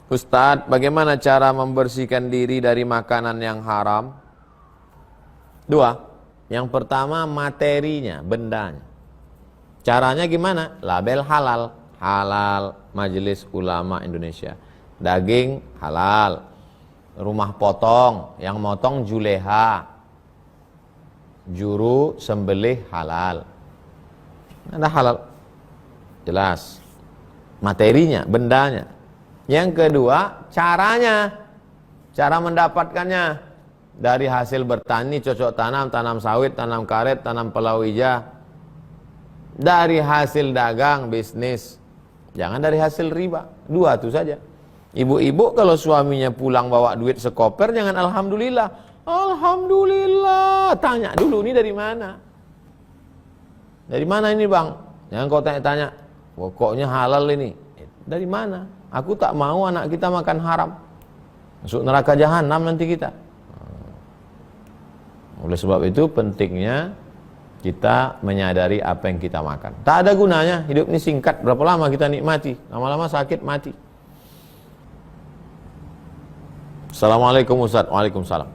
Ustadz, bagaimana cara membersihkan diri dari makanan yang haram? Dua. Yang pertama materinya, bendanya. Caranya gimana? Label halal. Halal Majelis Ulama Indonesia. Daging halal. Rumah potong, yang motong juleha. Juru sembelih halal. Ada halal. Jelas. Materinya, bendanya. Yang kedua, caranya. Cara mendapatkannya. Dari hasil bertani, cocok tanam, tanam sawit, tanam karet, tanam palawija. Dari hasil dagang, bisnis. Jangan dari hasil riba. Dua itu saja. Ibu-ibu kalau suaminya pulang bawa duit sekoper, jangan alhamdulillah. Alhamdulillah. Tanya dulu, ini dari mana? Dari mana ini bang? Jangan kau tanya-tanya. Pokoknya halal ini. Dari mana? Aku tak mau anak kita makan haram. Masuk neraka jahanam nanti kita. Oleh sebab itu pentingnya kita menyadari apa yang kita makan. Tak ada gunanya, hidup ini singkat. Berapa lama kita nikmati? Lama-lama sakit, mati. Assalamualaikum Ustaz. Waalaikumsalam.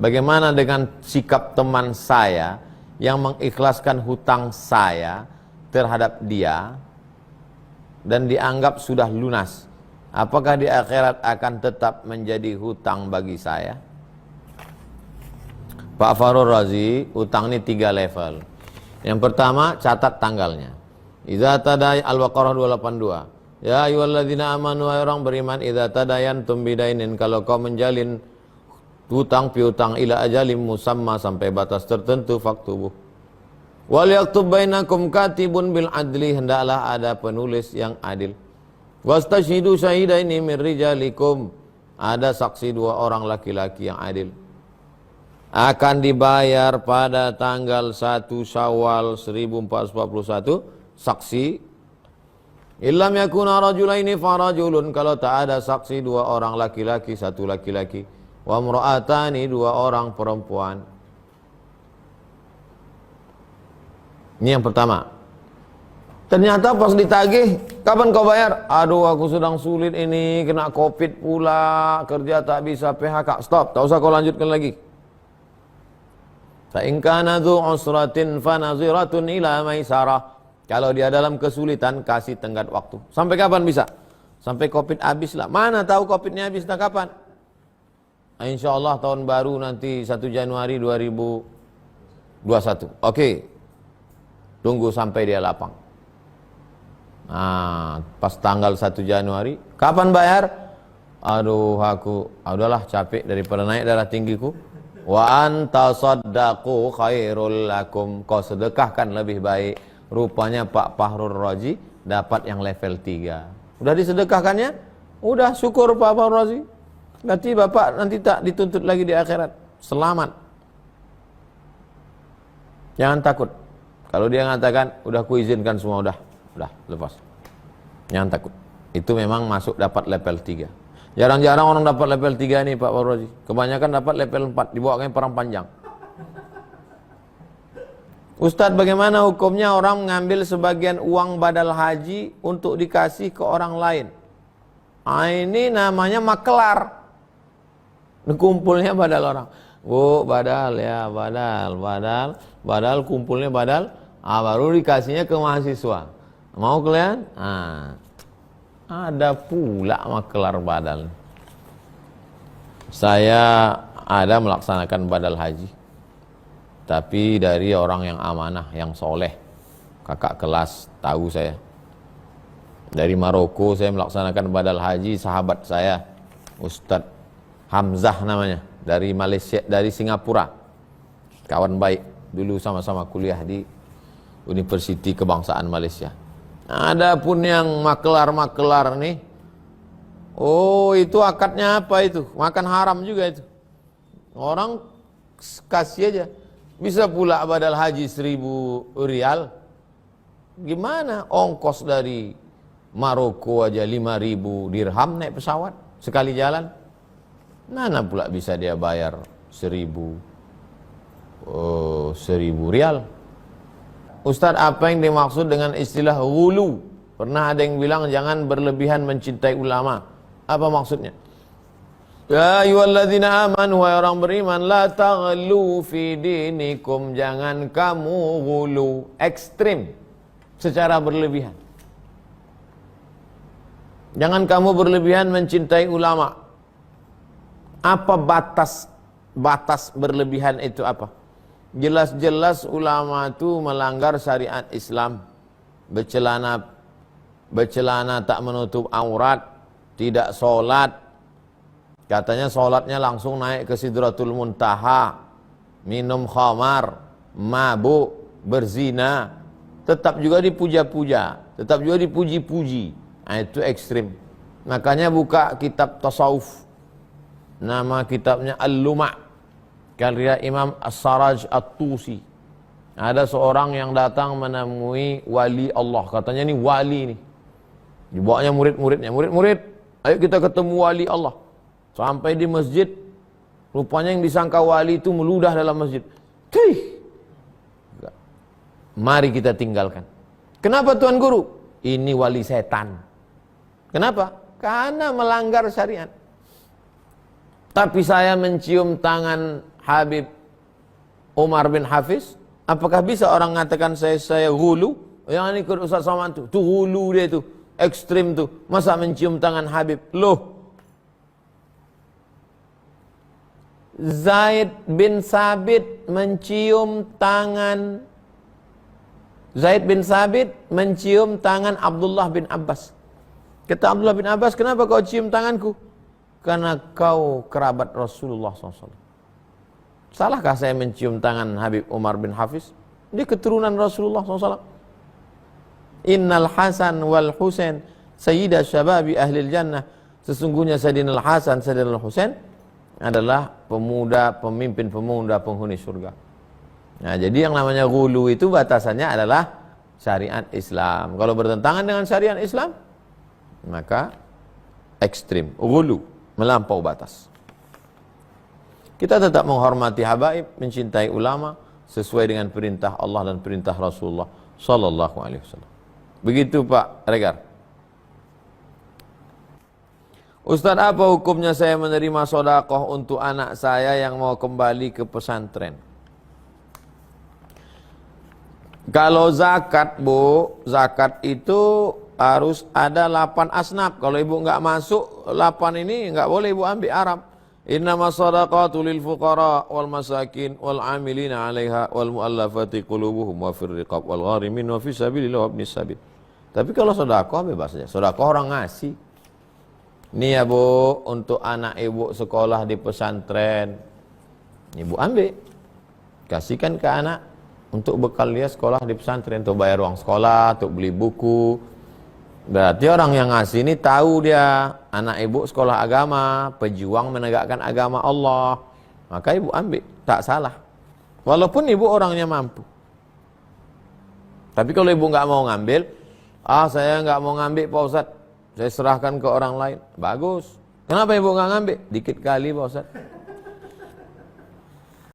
Bagaimana dengan sikap teman saya yang mengikhlaskan hutang saya terhadap dia dan dianggap sudah lunas? Apakah di akhirat akan tetap menjadi hutang bagi saya? Pak Farul Razi, hutang ini 3 level. Yang pertama, catat tanggalnya. Idza tadaya Al-Baqarah 282. Ya ayyuhalladzina amanu, wahai orang beriman, idza tadayantum bidainin, kalau kau menjalin hutang piutang ila ajalim musamma, sampai batas tertentu, faktubuh. Wal yaktub bainakum katibun bil adli, hendaklah ada penulis yang adil. Wastashhidu syahidaini min rijalikum, ada saksi 2 orang laki-laki yang adil. Akan dibayar pada tanggal 1 Syawal 1441 saksi. Illam yakuna rajulaini farajulun, kalau tak ada saksi 2 orang laki-laki, 1 laki-laki. Wa imra'atani, 2 orang perempuan. Ini yang pertama. Ternyata pas ditagih, kapan kau bayar? Aduh, aku sedang sulit ini, kena COVID pula, kerja tak bisa, PHK. Stop, tak usah kau lanjutkan lagi. Fa in kana dzu usratin fa naziratun ila maisarah. Kalau dia dalam kesulitan, kasih tenggat waktu. Sampai kapan bisa? Sampai COVID habis lah. Mana tahu COVID-nya habis tak kapan? Insyaallah tahun baru nanti 1 Januari 2021. Oke. Tunggu sampai dia lapang. Nah, pas tanggal 1 Januari, kapan bayar? Aduh, udahlah capek daripada naik darah tinggiku. Wa anta saddaqu khairul lakum, kau sedekahkan lebih baik. Rupanya Pak Fahrul Razi dapat yang level 3. Udah disedekahkannya? Udah, syukur Pak Fahrul Razi. Berarti Bapak nanti tak dituntut lagi di akhirat. Selamat. Jangan takut. Kalau dia mengatakan, udah kuizinkan semua, udah lepas. Jangan takut. Itu memang masuk dapat level 3. Jarang-jarang orang dapat level 3 nih Pak Fahrul Razi. Kebanyakan dapat level 4, dibawakan perang panjang. Ustadz, bagaimana hukumnya orang mengambil sebagian uang badal haji untuk dikasih ke orang lain? Ini namanya makelar. Kumpulnya badal orang. Bu, badal ya, badal kumpulnya badal. Baru dikasihnya ke mahasiswa. Mau kalian? Ada pula makelar badal. Saya ada melaksanakan badal haji, tapi dari orang yang amanah, yang soleh. Kakak kelas tahu saya. Dari Maroko saya melaksanakan badal haji, sahabat saya Ustadz Hamzah namanya, dari Malaysia, dari Singapura. Kawan baik, dulu sama-sama kuliah di Universiti Kebangsaan Malaysia. Ada pun yang makelar-makelar nih. Oh, itu akadnya apa itu? Makan haram juga itu. Orang kasih aja. Bisa pula badal haji 1.000 rial. Gimana? Ongkos dari Maroko aja 5.000 dirham naik pesawat sekali jalan. Mana pula bisa dia bayar 1.000 rial? Ustadz, apa yang dimaksud dengan istilah ghulu? Pernah ada yang bilang jangan berlebihan mencintai ulama. Apa maksudnya? Ya ayyuhalladzina amanu, wahai orang beriman, la taghlu fi dinikum, jangan kamu ghulu, ekstrim secara berlebihan. Jangan kamu berlebihan mencintai ulama. Apa batas berlebihan itu apa? Jelas-jelas ulama itu melanggar syariat Islam. Bercelana tak menutup aurat, tidak sholat. Katanya sholatnya langsung naik ke Sidratul Muntaha, minum khamar, mabuk, berzina, tetap juga dipuja-puja, tetap juga dipuji-puji. Nah, itu ekstrim. Makanya buka kitab tasawuf, nama kitabnya Al-Luma', karya Imam As-Saraj At-Tusi. Ada seorang yang datang menemui wali Allah, katanya ini wali nih, dibawanya murid-muridnya, murid-murid, ayo kita ketemu wali Allah. Sampai di masjid, rupanya yang disangka wali itu meludah dalam masjid. Mari kita tinggalkan. Kenapa Tuan Guru? Ini wali setan. Kenapa? Karena melanggar syariat. Tapi saya mencium tangan Habib Umar bin Hafiz. Apakah bisa orang mengatakan saya gulu? Yang ini ikut Ustaz Somad tuh gulu dia tuh, ekstrim tuh. Masa mencium tangan Habib? Loh, Zaid bin Sabit mencium tangan Abdullah bin Abbas. Kata Abdullah bin Abbas, kenapa kau cium tanganku? Karena kau kerabat Rasulullah SAW. Salahkah saya mencium tangan Habib Umar bin Hafiz? Dia keturunan Rasulullah SAW. Innal Hasan wal Husain sayyida syababi ahlil jannah. Sesungguhnya Sayyidina Al-Hasan, Sayyidina Al-Husain adalah pemimpin pemuda penghuni surga. Nah, jadi yang namanya ghulu itu batasannya adalah syariat Islam. Kalau bertentangan dengan syariat Islam, maka ekstrim, ghulu, melampau batas. Kita tetap menghormati habaib, mencintai ulama sesuai dengan perintah Allah dan perintah Rasulullah sallallahu alaihi wasallam. Begitu Pak Regar. Ustaz, apa hukumnya saya menerima sedekah untuk anak saya yang mau kembali ke pesantren? Kalau zakat, Bu, zakat itu harus ada 8 asnaf. Kalau ibu enggak masuk 8 ini enggak boleh ibu ambil Arab. Innamas shadaqatu lil fuqara wal masakin wal amilina 'alaiha wal muallafati qulubuhum wa fir riqab wal gharimin wa fi sabilillah wa ibnis sabil. Tapi kalau sedekah bebas saja. Sedekah orang ngasih. Ini ya Bu, untuk anak ibu sekolah di pesantren, ibu ambil, kasihkan ke anak untuk bekal dia sekolah di pesantren, untuk bayar uang sekolah, untuk beli buku. Berarti orang yang ngasih ini tahu dia anak ibu sekolah agama, pejuang menegakkan agama Allah, maka ibu ambil, tak salah. Walaupun ibu orangnya mampu. Tapi kalau ibu nggak mau ngambil, saya nggak mau ngambil Pak Ustadz, saya serahkan ke orang lain. Bagus. Kenapa ibu nggak ngambil? Dikit kali Pak Ustadz.